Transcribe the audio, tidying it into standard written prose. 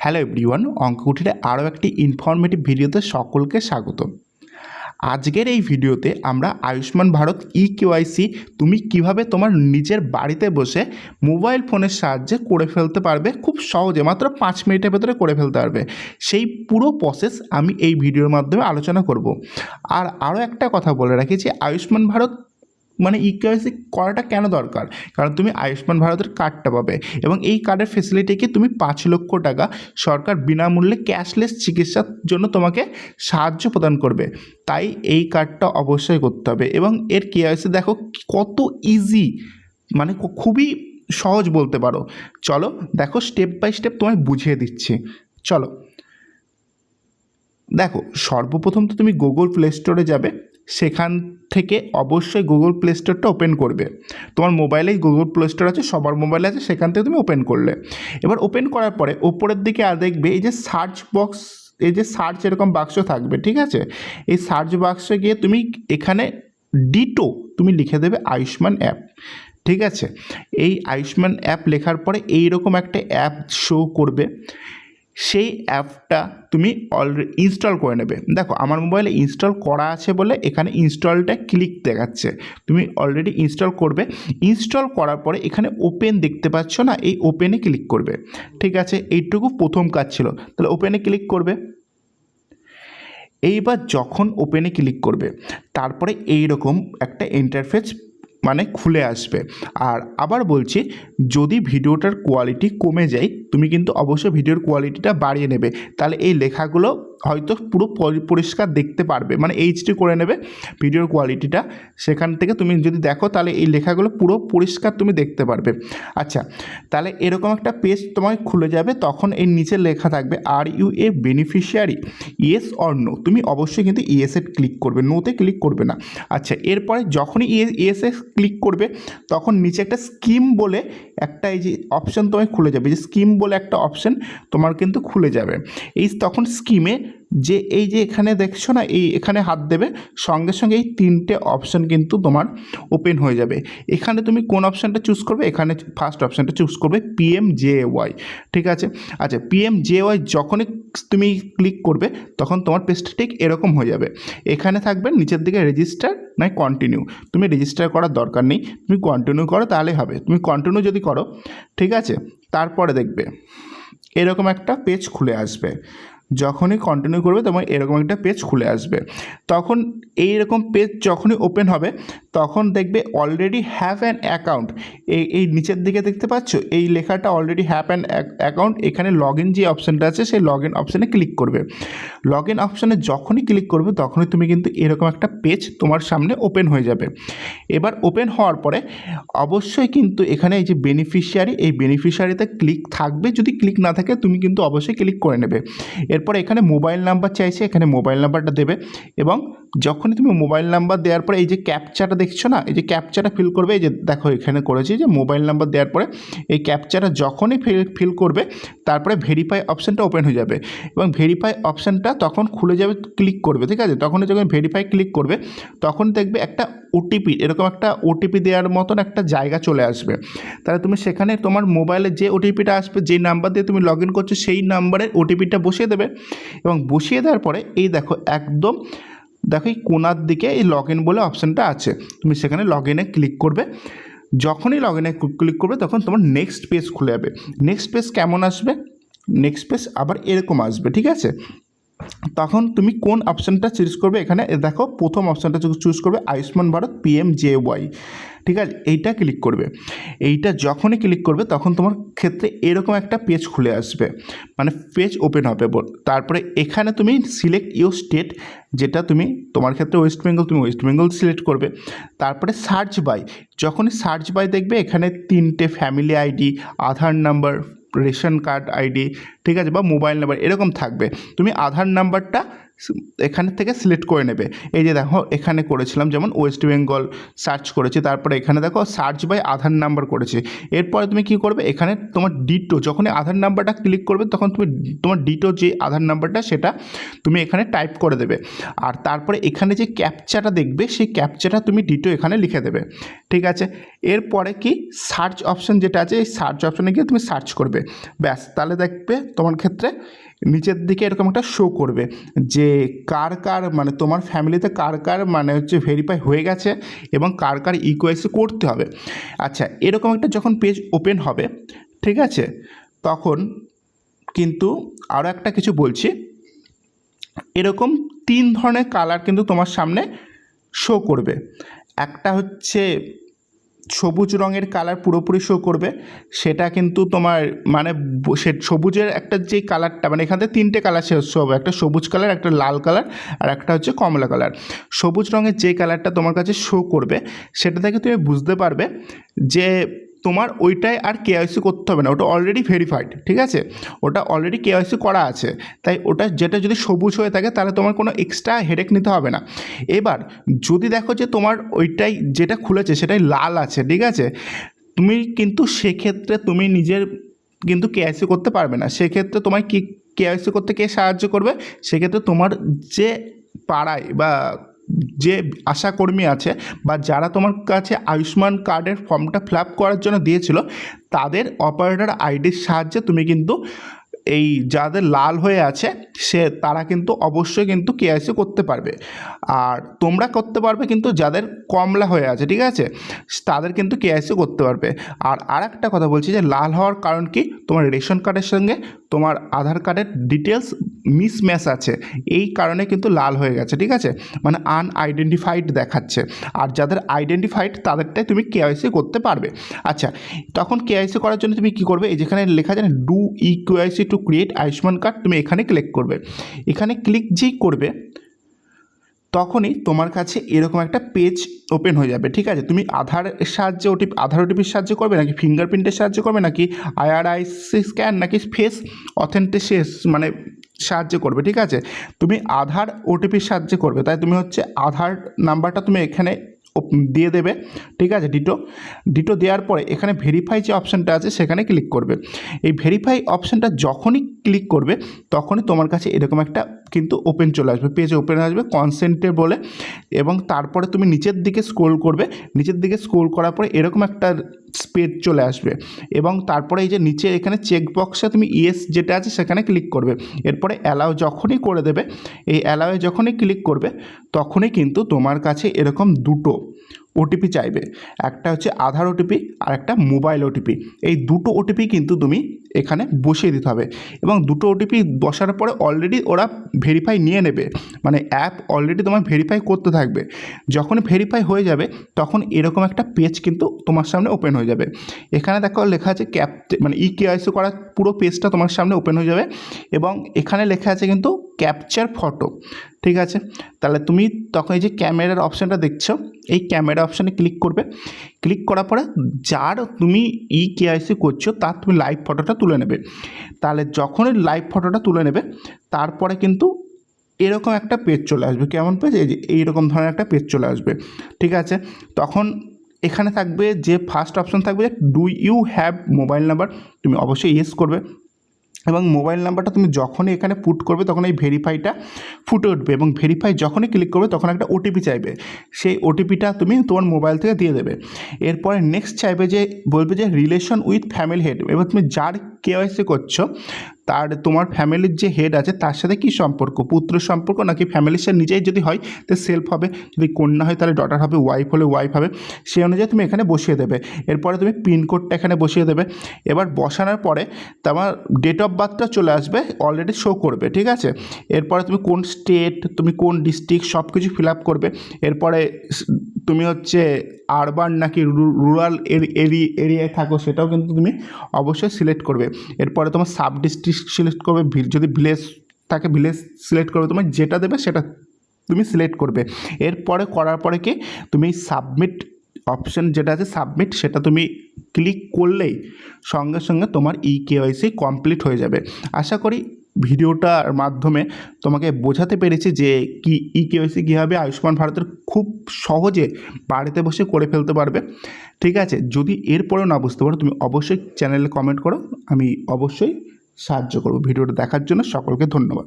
Hello everyone, অঙ্ককুঠিরে আরও একটি informative ভিডিওতে সকলকে স্বাগত। আজকের এই ভিডিওতে আমরা আয়ুষ্মান ভারত কেওয়াইসি তুমি কিভাবে তোমার নিজের বাড়িতে বসে মোবাইল ফোনের সাহায্যে করে ফেলতে পারবে, খুব সহজে মাত্র 5 মিনিটের ভেতরে করে ফেলতে পারবে, সেই পুরো প্রসেস আমি এই ভিডিওর মাধ্যমে আলোচনা করব। আর আরও একটা কথা বলে রাখি যে আয়ুষ্মান ভারত কেওয়াইসি করাটা কেন দরকার, কারণ তুমি আয়ুষ্মান ভারতের কার্ডটা পাবে এবং এই কার্ডের ফেসিলিটিকে তুমি 5 লক্ষ টাকা সরকার বিনামূল্যে ক্যাশলেস চিকিৎসার জন্য তোমাকে সাহায্য প্রদান করবে। তাই এই কার্ডটা অবশ্যই করতে হবে এবং এর কেওয়াইসি দেখো কত ইজি, খুবই সহজ বলতে পারো। চলো দেখো, স্টেপ বাই স্টেপ তোমায় বুঝিয়ে দিচ্ছি। চলো দেখো, সর্বপ্রথম তো তুমি গুগল প্লে স্টোরে যাবে, সেখান থেকে অবশ্যই গুগল প্লে স্টোরটা ওপেন করবে। তোমার মোবাইলেই গুগল প্লে স্টোর আছে, সবার মোবাইলে আছে, সেখান থেকে তুমি ওপেন করলে এবার ওপেন করার পরে ওপরের দিকে আর দেখবে এই যে সার্চ বক্স, এই যে সার্চ এরকম বাক্স থাকবে, ঠিক আছে? এই সার্চ বাক্সে গিয়ে তুমি এখানে ডিটো তুমি লিখে দেবে আয়ুষ্মান অ্যাপ, ঠিক আছে? এই আয়ুষ্মান অ্যাপ লেখার পরে এইরকম একটা অ্যাপ শো করবে, সেই অ্যাপটা তুমি অলরেডি ইনস্টল করে নেবে। দেখো আমার মোবাইলে ইনস্টল করা আছে বলে এখানে ইনস্টলটা ক্লিক দেখাচ্ছে, তুমি অলরেডি ইনস্টল করবে। ইনস্টল করার পরে এখানে ওপেন দেখতে পাচ্ছ না, এই ওপেনে ক্লিক করবে, ঠিক আছে? এইটুকু প্রথম কাজ ছিল, তাহলে ওপেনে ক্লিক করবে। এইবার যখন ওপেনে ক্লিক করবে তারপরে এইরকম একটা ইন্টারফেস খুলে আসবে। আর আবার বলছি, যদি ভিডিওটার কোয়ালিটি কমে যায় তুমি কিন্তু অবশ্যই ভিডিওর কোয়ালিটিটা বাড়িয়ে নেবে, তাহলে এই লেখাগুলো হয়তো পুরো পরিষ্কার দেখতে পারবে, এইচডি করে নেবে ভিডিওর কোয়ালিটিটা। সেখান থেকে তুমি যদি দেখো তাহলে এই লেখাগুলো পুরো পরিষ্কার তুমি দেখতে পারবে। আচ্ছা, তাহলে এরকম একটা পেজ তোমায় খুলে যাবে, তখন এই নিচে লেখা থাকবে are you a beneficiary, yes or no. তুমি অবশ্যই কিন্তু ইয়েসে ক্লিক করবে, নোতে ক্লিক করবে না। আচ্ছা, এরপরে যখনই ইয়েসে ক্লিক করবে তখন নিচে একটা স্কিম বলে একটা এই যে অপশান তোমায় খুলে যাবে, যে স্কিম বলে একটা অপশান তোমার কিন্তু খুলে যাবে। তখন স্কিমে যে এই যে এখানে দেখছো না, এই এখানে হাত দেবে, সঙ্গে সঙ্গে এই 3টে অপশান কিন্তু তোমার ওপেন হয়ে যাবে। এখানে তুমি কোন অপশানটা চুজ করবে? এখানে ফার্স্ট অপশানটা চুজ করবে, PMJAY, ঠিক আছে? আচ্ছা, PMJAY যখনই তুমি ক্লিক করবে তখন তোমার পেজটা ঠিক এরকম হয়ে যাবে। এখানে থাকবে নিচের দিকে রেজিস্টার নয় কন্টিনিউ। তুমি রেজিস্টার করার দরকার নেই, তুমি কন্টিনিউ করো তাহলে হবে। তুমি কন্টিনিউ যদি করো, ঠিক আছে, তারপরে দেখবে এরকম একটা পেজ খুলে আসবে। যখনই কন্টিনিউ করবে তোমার এরকম একটা পেজ খুলে আসবে। তখন এইরকম পেজ যখনই ওপেন হবে তখন দেখবে অলরেডি হ্যাভ অ্যান অ্যাকাউন্ট, এই নিচের দিকে দেখতে পাচ্ছ এই লেখাটা অলরেডি হ্যাভ অ্যান অ্যাকাউন্ট। এখানে লগ ইন যে অপশানটা আছে সেই লগ ইন অপশানে ক্লিক করবে। লগ ইন অপশানে যখনই ক্লিক করবে তখনই তুমি কিন্তু এরকম একটা পেজ তোমার সামনে ওপেন হয়ে যাবে। এবার ওপেন হওয়ার পরে অবশ্যই কিন্তু এখানে এই যে বেনিফিশিয়ারি, এই বেনিফিশিয়ারিতে ক্লিক থাকবে, যদি ক্লিক না থাকে তুমি কিন্তু অবশ্যই ক্লিক করে নেবে। এরপর এখানে মোবাইল নাম্বার চাইছে, এখানে মোবাইল নাম্বারটা দেবে এবং যখনই তুমি মোবাইল নাম্বার দেওয়ার পরে এই যে ক্যাপচাটা দেখছো না, এই যে ক্যাপচাটা ফিল করবে, এই যে দেখো এখানে করেছি যে মোবাইল নাম্বার দেওয়ার পরে এই ক্যাপচাটা যখনই ফিল করবে তারপরে ভেরিফাই অপশানটা ওপেন হয়ে যাবে এবং ভেরিফাই অপশানটা তখন খুলে যাবে, ক্লিক করবে, ঠিক আছে? তখন যখন ভেরিফাই ক্লিক করবে তখন দেখবে একটা ওটিপি, এরকম একটা ওটিপি দেওয়ার মতন একটা জায়গা চলে আসবে। তাহলে তুমি সেখানে তোমার মোবাইলে যে ওটিপিটা আসবে, যে নাম্বার দিয়ে তুমি লগ ইন করছো সেই নাম্বারের ওটিপিটা বসিয়ে দেবে এবং বসিয়ে দেওয়ার পরে এই দেখো একদম দেখো এই কোনার দিকে এই লগ ইন বলে অপশানটা আছে, তুমি সেখানে লগ ইনে ক্লিক করবে। যখনই লগ ইনে ক্লিক করবে তখন তোমার নেক্সট পেজ খুলে যাবে। নেক্সট পেজ কেমন আসবে? নেক্সট পেজ আবার এরকম আসবে, ঠিক আছে? তখন তুমি কোন অপশানটা চুজ করবে? এখানে দেখো প্রথম অপশানটা চুজ করবে আয়ুষ্মান ভারত PMJAY, ঠিক আছে? এইটা ক্লিক করবে। এইটা যখনই ক্লিক করবে তখন তোমার ক্ষেত্রে এরকম একটা পেজ খুলে আসবে, পেজ ওপেন হবে। তারপরে এখানে তুমি সিলেক্ট ইউর স্টেট, যেটা তুমি তোমার ক্ষেত্রে ওয়েস্ট বেঙ্গল, তুমি ওয়েস্ট বেঙ্গল সিলেক্ট করবে। তারপরে সার্চ বাই, যখনই সার্চ বাই দেখবে এখানে 3টে ফ্যামিলি আইডি, আধার নাম্বার, রেশন কার্ড আইডি, ঠিক আছে, বা মোবাইল নাম্বার এরকম থাকবে। তুমি আধার নাম্বারটা এখানে থেকে সিলেক্ট করে নেবে। এই যে দেখো এখানে করেছিলাম যেমন ওয়েস্ট বেঙ্গল সার্চ করেছি, তারপরে এখানে দেখো সার্চ বাই আধার নাম্বার করেছি। এরপরে তুমি কি করবে, এখানে তোমার ডিটো যখনই আধার নাম্বারটা ক্লিক করবে তখন তুমি তোমার ডিটো যে আধার নাম্বারটা সেটা তুমি এখানে টাইপ করে দেবে। আর তারপরে এখানে যে ক্যাপচাটা দেখবে সেই ক্যাপচাটা তুমি ডিটো এখানে লিখে দেবে, ঠিক আছে। এরপরে কি সার্চ অপশান যেটা আছে এই সার্চ অপশানে গিয়ে তুমি সার্চ করবে, ব্যাস। তাহলে দেখবে তোমার ক্ষেত্রে নিচের দিকে এরকম একটা শো করবে যে কার কার মানে তোমার ফ্যামিলিতে কার কার মানে হচ্ছে ভেরিফাই হয়ে গেছে এবং কার কার ইকোয়াইসি করতে হবে। আচ্ছা, এরকম একটা যখন পেজ ওপেন হবে, ঠিক আছে, তখন কিন্তু আরও একটা কিছু বলছি, এরকম 3 ধরনের কালার কিন্তু তোমার সামনে শো করবে। একটা হচ্ছে সবুজ রঙের কালার পুরোপুরি শো করবে, সেটা কিন্তু তোমার মানে সে সবুজের একটা যেই কালারটা মানে এখান থেকে 3টে কালার শো হবে, একটা সবুজ কালার, একটা লাল কালার আর একটা হচ্ছে কমলা কালার। সবুজ রঙের যে কালারটা তোমার কাছে শো করবে সেটা থেকে তুমি বুঝতে পারবে যে তোমার ওইটায় আর কেওয়াইসি করতে হবে না, ওটা অলরেডি ভেরিফাইড, ঠিক আছে, ওটা অলরেডি কেওয়াইসি করা আছে। তাই ওটা যেটা যদি সবুজ হয়ে থাকে তাহলে তোমার কোনো এক্সট্রা হেডেক নিতে হবে না। এবার যদি দেখো যে তোমার ওইটাই যেটা খুলেছে সেটাই লাল আছে, ঠিক আছে, তুমি কিন্তু সেক্ষেত্রে তুমি নিজের কিন্তু কেওয়াইসি করতে পারবে না। সেক্ষেত্রে তোমায় কি কেওয়াইসি করতে কে সাহায্য করবে, সেক্ষেত্রে তোমার যে পাড়ায় বা যে আশাকর্মী আছে বা যারা তোমার কাছে আয়ুষ্মান কার্ডের ফর্মটা ফিল আপ করার জন্য দিয়েছিল তাদের অপারেটর আইডির সাহায্যে তুমি কিন্তু এই যাদের লাল হয়ে আছে তারা কিন্তু অবশ্যই কিন্তু কেওয়াইসি করতে পারবে। আর তোমরা করতে পারবে কিন্তু যাদের কমলা হয়ে আছে, ঠিক আছে, তাদের কিন্তু কেওয়াইসি করতে পারবে। আর একটা কথা বলছি যে লাল হওয়ার কারণ কি, তোমার রেশন কার্ডের সঙ্গে তোমার আধার কার্ডের ডিটেলস মিসম্যাচ আছে, এই কারণে কিন্তু লাল হয়ে গেছে, ঠিক আছে, মানে আনআইডেন্টিফাইড দেখাচ্ছে। আর যাদের আইডেন্টিফাইড তাদেরটাই তুমি কেওয়াইসি করতে পারবে। আচ্ছা, তখন কেওয়াইসি করার জন্য তুমি কী করবে, এই যেখানে লেখা আছে না do e KYC to create Ayushman card, তুমি এখানে ক্লিক করবে। এখানে ক্লিক যেই করবে তখনই তোমার কাছে এরকম একটা পেজ ওপেন হয়ে যাবে, ঠিক আছে। তুমি আধারের সাহায্যে আধার ওটিপির সাহায্যে করবে নাকি ফিঙ্গারপ্রিন্টের সাহায্যে করবে নাকি আইআরআইসি স্ক্যান নাকি ফেস অথেন্টিসিস মানে সাহায্যে করবে, ঠিক আছে। তুমি আধার ওটিপির সাহায্যে করবে, তাই তুমি হচ্ছে আধার নাম্বারটা তুমি এখানে দিয়ে দেবে, ঠিক আছে। ডিটো দেওয়ার পরে এখানে ভেরিফাই যে অপশানটা আছে সেখানে ক্লিক করবে। এই ভেরিফাই অপশানটা যখনই ক্লিক করবে তখনই তোমার কাছে এরকম একটা কিন্তু ওপেন চলে আসবে, পেজ ওপেন আসবে কনসেন্টে বলে, এবং তারপরে তুমি নিচের দিকে স্ক্রোল করবে। নিচের দিকে স্ক্রোল করার পরে এরকম একটা পেজ চলে আসবে এবং তারপরে এই যে নিচে এখানে চেকবক্সে তুমি ইয়েস যেটা আছে সেখানে ক্লিক করবে। এরপরে অ্যালাউ যখনই করে দেবে, এই অ্যালাউয়ে যখনই ক্লিক করবে তখনই কিন্তু তোমার কাছে এরকম দুটো ওটিপি চাইবে, একটা হচ্ছে আধার ওটিপি আর একটা মোবাইল ওটিপি। এই দুটো ওটিপি কিন্তু তুমি এখানে বসিয়ে দিতে হবে এবং দুটো ওটিপি বসার পরে অলরেডি ওরা ভেরিফাই নিয়ে নেবে, মানে অ্যাপ অলরেডি তোমার ভেরিফাই করতে থাকবে। যখনই ভেরিফাই হয়ে যাবে তখন এরকম একটা পেজ কিন্তু তোমার সামনে ওপেন হয়ে যাবে। এখানে দেখো লেখা আছে মানে কেওয়াইসি করার পুরো পেজটা তোমার সামনে ওপেন হয়ে যাবে এবং এখানে লেখা আছে কিন্তু ক্যাপচার ফটো, ঠিক আছে। তাহলে তুমি তখন এই যে ক্যামেরার অপশানটা দেখছো, এই ক্যামেরা অপশানে ক্লিক করবে। ক্লিক করার পরে যার তুমি কেওয়াইসি করছো তার তুমি লাইভ ফটোটা তুলে নেবে। তাহলে যখনই লাইভ ফটোটা তুলে নেবে তারপরে কিন্তু এরকম একটা পেজ চলে আসবে। কেমন পেজ, এই যে এইরকম ধরনের একটা পেজ চলে আসবে, ঠিক আছে। তখন এখানে থাকবে যে ফার্স্ট অপশান থাকবে do you have mobile number, তুমি অবশ্যই ইয়েস করবে এবং মোবাইল নাম্বারটা তুমি যখনই এখানে পুট করবে তখন এই ভেরিফাইটা ফুটে উঠবে এবং ভেরিফাই যখনই ক্লিক করবে তখন একটা ওটিপি চাইবে, সেই ওটিপিটা তুমি তোমার মোবাইল থেকে দিয়ে দেবে। এরপরে নেক্সট চাইবে যে বলবে যে রিলেশন উইথ ফ্যামিলি হেড, এবার তুমি যার কেওয়াইসি করছো তার তোমার ফ্যামিলির যে হেড আছে তার সাথে কী সম্পর্ক, পুত্র সম্পর্ক নাকি ফ্যামিলির সাথে নিজেই যদি হয় তো সেলফ হবে, যদি কন্যা হয় তাহলে ডটার হবে, ওয়াইফ হলে ওয়াইফ হবে, সেই অনুযায়ী তুমি এখানে বসিয়ে দেবে। এরপরে তুমি পিনকোডটা এখানে বসিয়ে দেবে। এবার বসানোর পরে তোমার ডেট অফ বার্থটা চলে আসবে, অলরেডি শো করবে, ঠিক আছে। এরপরে তুমি কোন স্টেট, তুমি কোন ডিস্ট্রিক্ট সব কিছু ফিল আপ করবে। এরপরে তুমি হচ্ছে আরবান নাকি রুরাল এরিয়ায় থাকো সেটাও কিন্তু তুমি অবশ্যই সিলেক্ট করবে। এরপরে তোমার সাব ডিস্ট্রিক্ট সিলেক্ট করবে, যদি ভিলেজ থাকে ভিলেজ সিলেক্ট করবে, তোমার যেটা দেবে সেটা তুমি সিলেক্ট করবে। এরপরে করার পরে কি তুমি সাবমিট অপশান যেটা আছে সাবমিট, সেটা তুমি ক্লিক করলেই সঙ্গে সঙ্গে তোমার কেওয়াইসি কমপ্লিট হয়ে যাবে। আশা করি ভিডিওটার মাধ্যমে তোমাকে বোঝাতে পেরেছি যে কি ইকেওয়াইসি কীভাবে আয়ুষ্মান ভারতের খুব সহজে বাড়িতে বসে করে ফেলতে পারবে। ঠিক আছে, যদি এরপরেও না বুঝতে পারো তুমি অবশ্যই চ্যানেলে কমেন্ট করো, আমি অবশ্যই সাহায্য করব। ভিডিওটা দেখার জন্য সকলকে ধন্যবাদ।